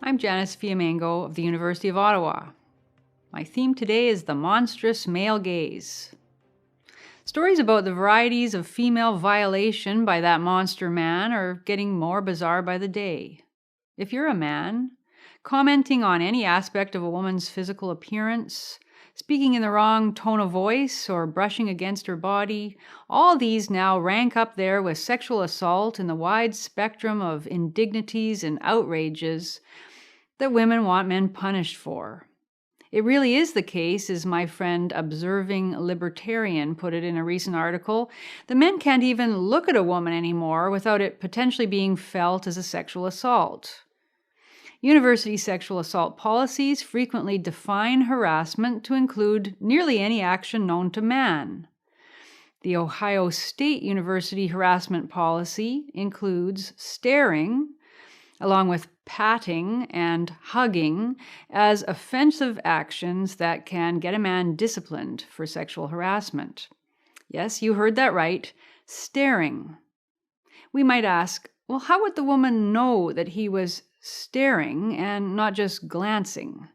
I'm Janice Fiamengo of the University of Ottawa. My theme today is the monstrous male gaze. Stories about the varieties of female violation by that monster man are getting more bizarre by the day. If you're a man, commenting on any aspect of a woman's physical appearance, speaking in the wrong tone of voice, or brushing against her body, all these now rank up there with sexual assault in the wide spectrum of indignities and outrages that women want men punished for. It really is the case, as my friend Observing Libertarian put it in a recent article, that men can't even look at a woman anymore without it potentially being felt as a sexual assault. University sexual assault policies frequently define harassment to include nearly any action known to man. The Ohio State University harassment policy includes staring, along with patting and hugging, as offensive actions that can get a man disciplined for sexual harassment. Yes, you heard that right, staring. We might ask, well, how would the woman know that he was staring and not just glancing?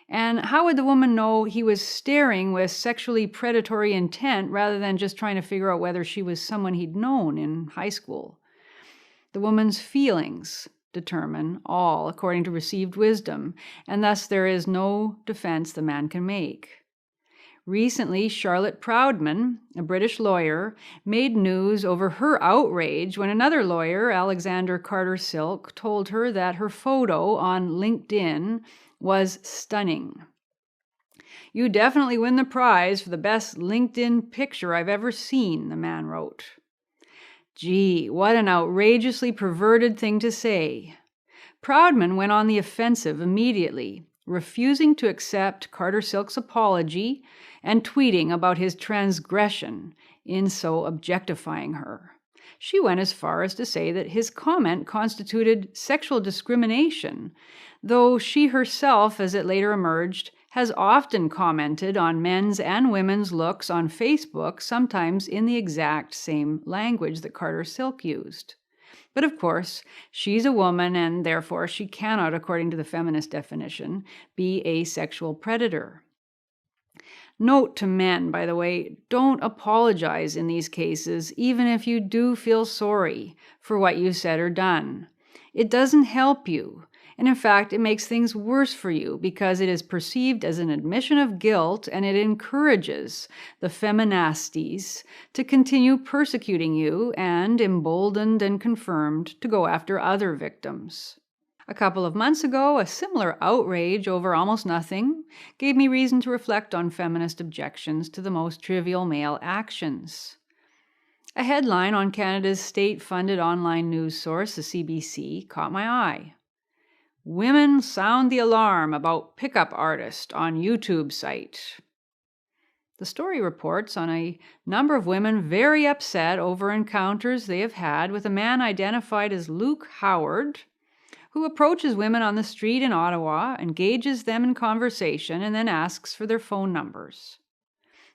And how would the woman know he was staring with sexually predatory intent rather than just trying to figure out whether she was someone he'd known in high school? The woman's feelings determine all according to received wisdom, and thus there is no defense the man can make. Recently, Charlotte Proudman, a British lawyer, made news over her outrage when another lawyer, Alexander Carter Silk, told her that her photo on LinkedIn was stunning. "You definitely win the prize for the best LinkedIn picture I've ever seen," the man wrote. Gee, what an outrageously perverted thing to say. Proudman went on the offensive immediately, refusing to accept Carter Silk's apology and tweeting about his transgression in so objectifying her. She went as far as to say that his comment constituted sexual discrimination, though she herself, as it later emerged, has often commented on men's and women's looks on Facebook, sometimes in the exact same language that Carter Silk used. But of course, she's a woman, and therefore she cannot, according to the feminist definition, be a sexual predator. Note to men, by the way, don't apologize in these cases, even if you do feel sorry for what you said or done. It doesn't help you. And in fact, it makes things worse for you because it is perceived as an admission of guilt, and it encourages the feministes to continue persecuting you and, emboldened and confirmed, to go after other victims. A couple of months ago, a similar outrage over almost nothing gave me reason to reflect on feminist objections to the most trivial male actions. A headline on Canada's state-funded online news source, the CBC, caught my eye. "Women sound the alarm about pickup artist on YouTube site." The story reports on a number of women very upset over encounters they have had with a man identified as Luke Howard, who approaches women on the street in Ottawa, engages them in conversation, and then asks for their phone numbers.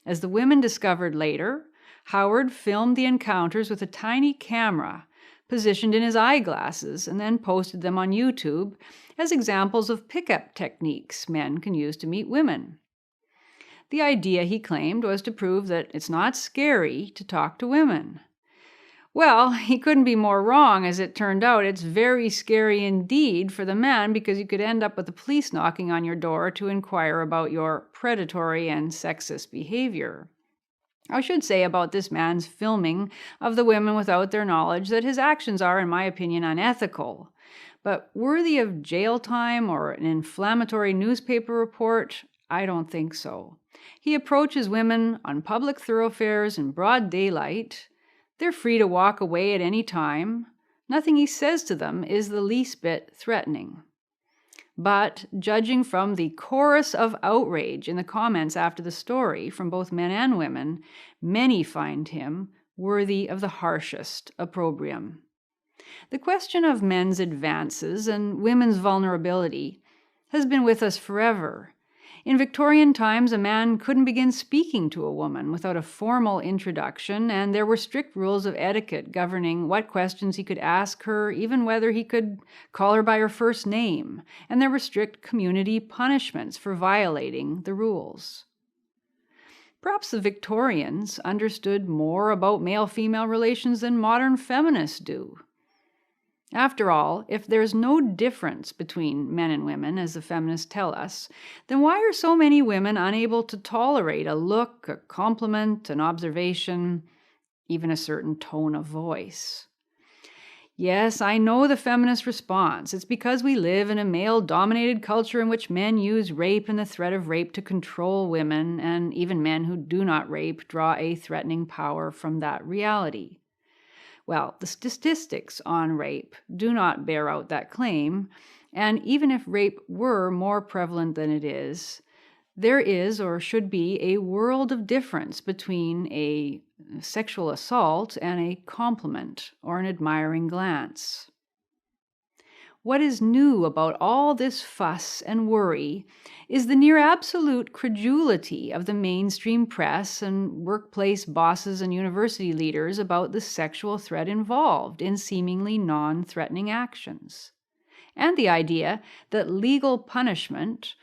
As the women discovered later, Howard filmed the encounters with a tiny camera positioned in his eyeglasses and then posted them on YouTube as examples of pickup techniques men can use to meet women. The idea, he claimed, was to prove that it's not scary to talk to women. Well, he couldn't be more wrong. As it turned out, it's very scary indeed for the man, because you could end up with the police knocking on your door to inquire about your predatory and sexist behavior. I should say about this man's filming of the women without their knowledge that his actions are, in my opinion, unethical. But worthy of jail time or an inflammatory newspaper report, I don't think so. He approaches women on public thoroughfares in broad daylight. They're free to walk away at any time. Nothing he says to them is the least bit threatening. But judging from the chorus of outrage in the comments after the story from both men and women, many find him worthy of the harshest opprobrium. The question of men's advances and women's vulnerability has been with us forever. In Victorian times, a man couldn't begin speaking to a woman without a formal introduction, and there were strict rules of etiquette governing what questions he could ask her, even whether he could call her by her first name, and there were strict community punishments for violating the rules. Perhaps the Victorians understood more about male-female relations than modern feminists do. After all, if there's no difference between men and women, as the feminists tell us, then why are so many women unable to tolerate a look, a compliment, an observation, even a certain tone of voice? Yes, I know the feminist response. It's because we live in a male-dominated culture in which men use rape and the threat of rape to control women, and even men who do not rape draw a threatening power from that reality. Well, the statistics on rape do not bear out that claim, and even if rape were more prevalent than it is, there is or should be a world of difference between a sexual assault and a compliment or an admiring glance. What is new about all this fuss and worry is the near absolute credulity of the mainstream press and workplace bosses and university leaders about the sexual threat involved in seemingly non-threatening actions, and the idea that legal punishment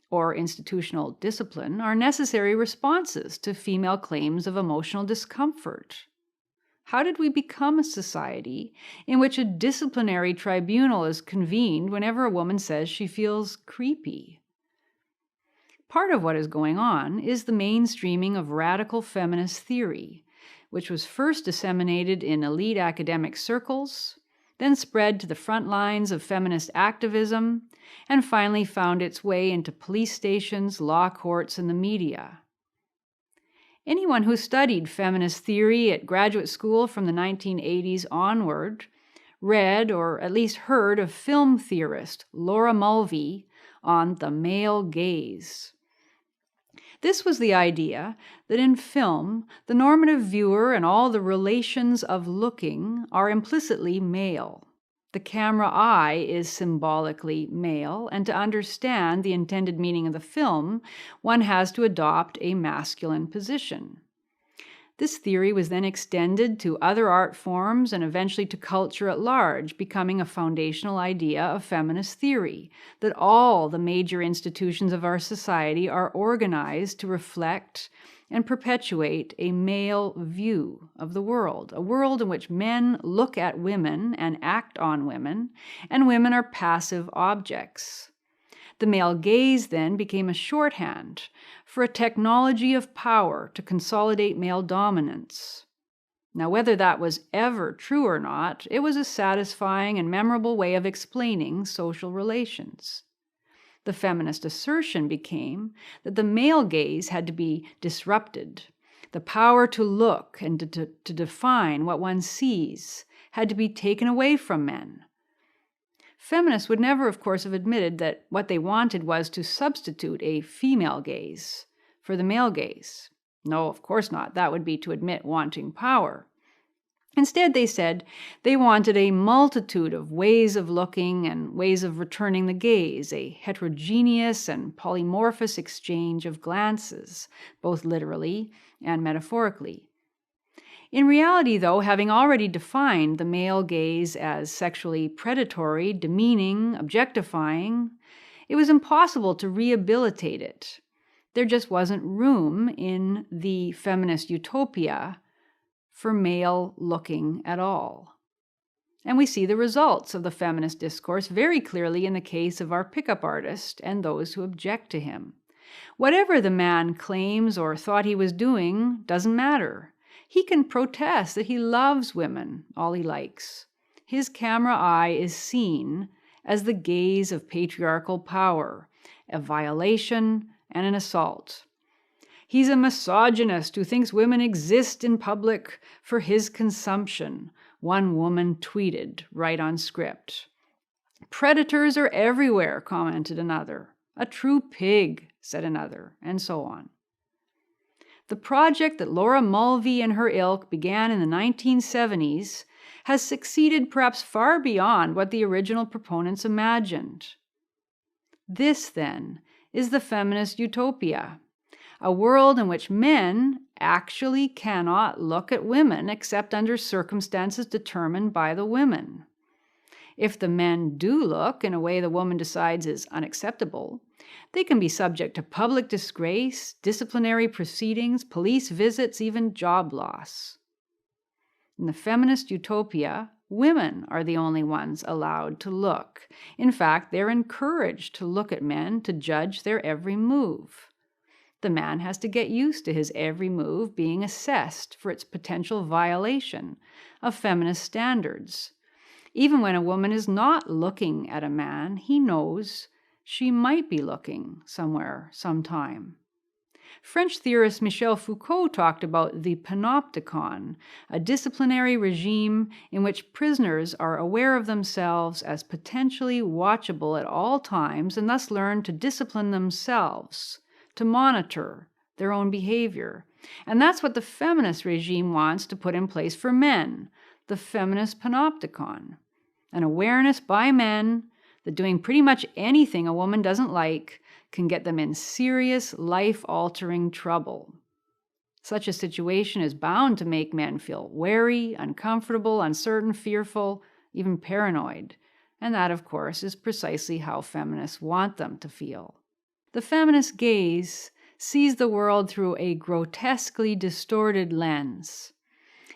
or institutional discipline are necessary responses to female claims of emotional discomfort. How did we become a society in which a disciplinary tribunal is convened whenever a woman says she feels creepy? Part of what is going on is the mainstreaming of radical feminist theory, which was first disseminated in elite academic circles, then spread to the front lines of feminist activism, and finally found its way into police stations, law courts, and the media. Anyone who studied feminist theory at graduate school from the 1980s onward read or at least heard of film theorist Laura Mulvey on the male gaze. This was the idea that in film, the normative viewer and all the relations of looking are implicitly male. The camera eye is symbolically male, and to understand the intended meaning of the film, one has to adopt a masculine position. This theory was then extended to other art forms and eventually to culture at large, becoming a foundational idea of feminist theory, that all the major institutions of our society are organized to reflect and perpetuate a male view of the world, a world in which men look at women and act on women, and women are passive objects. The male gaze then became a shorthand for a technology of power to consolidate male dominance. Now, whether that was ever true or not, it was a satisfying and memorable way of explaining social relations. The feminist assertion became that the male gaze had to be disrupted. The power to look and to define what one sees had to be taken away from men. Feminists would never, of course, have admitted that what they wanted was to substitute a female gaze for the male gaze. No, of course not. That would be to admit wanting power. Instead, they said they wanted a multitude of ways of looking and ways of returning the gaze, a heterogeneous and polymorphous exchange of glances, both literally and metaphorically. In reality, though, having already defined the male gaze as sexually predatory, demeaning, objectifying, it was impossible to rehabilitate it. There just wasn't room in the feminist utopia for male looking at all. And we see the results of the feminist discourse very clearly in the case of our pickup artist and those who object to him. Whatever the man claims or thought he was doing doesn't matter. He can protest that he loves women all he likes. His camera eye is seen as the gaze of patriarchal power, a violation and an assault. He's a misogynist who thinks women exist in public for his consumption, one woman tweeted right on script. Predators are everywhere, commented another. A true pig, said another, and so on. The project that Laura Mulvey and her ilk began in the 1970s has succeeded perhaps far beyond what the original proponents imagined. This, then, is the feminist utopia, a world in which men actually cannot look at women except under circumstances determined by the women. If the men do look in a way the woman decides is unacceptable, they can be subject to public disgrace, disciplinary proceedings, police visits, even job loss. In the feminist utopia, women are the only ones allowed to look. In fact, they're encouraged to look at men to judge their every move. The man has to get used to his every move being assessed for its potential violation of feminist standards. Even when a woman is not looking at a man, he knows she might be looking somewhere, sometime. French theorist Michel Foucault talked about the panopticon, a disciplinary regime in which prisoners are aware of themselves as potentially watchable at all times and thus learn to discipline themselves, to monitor their own behavior. And that's what the feminist regime wants to put in place for men, the feminist panopticon, an awareness by men that doing pretty much anything a woman doesn't like can get them in serious, life-altering trouble. Such a situation is bound to make men feel wary, uncomfortable, uncertain, fearful, even paranoid. And that, of course, is precisely how feminists want them to feel. The feminist gaze sees the world through a grotesquely distorted lens.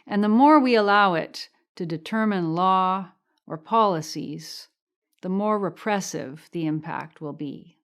And the more we allow it to determine law or policies, the more repressive the impact will be.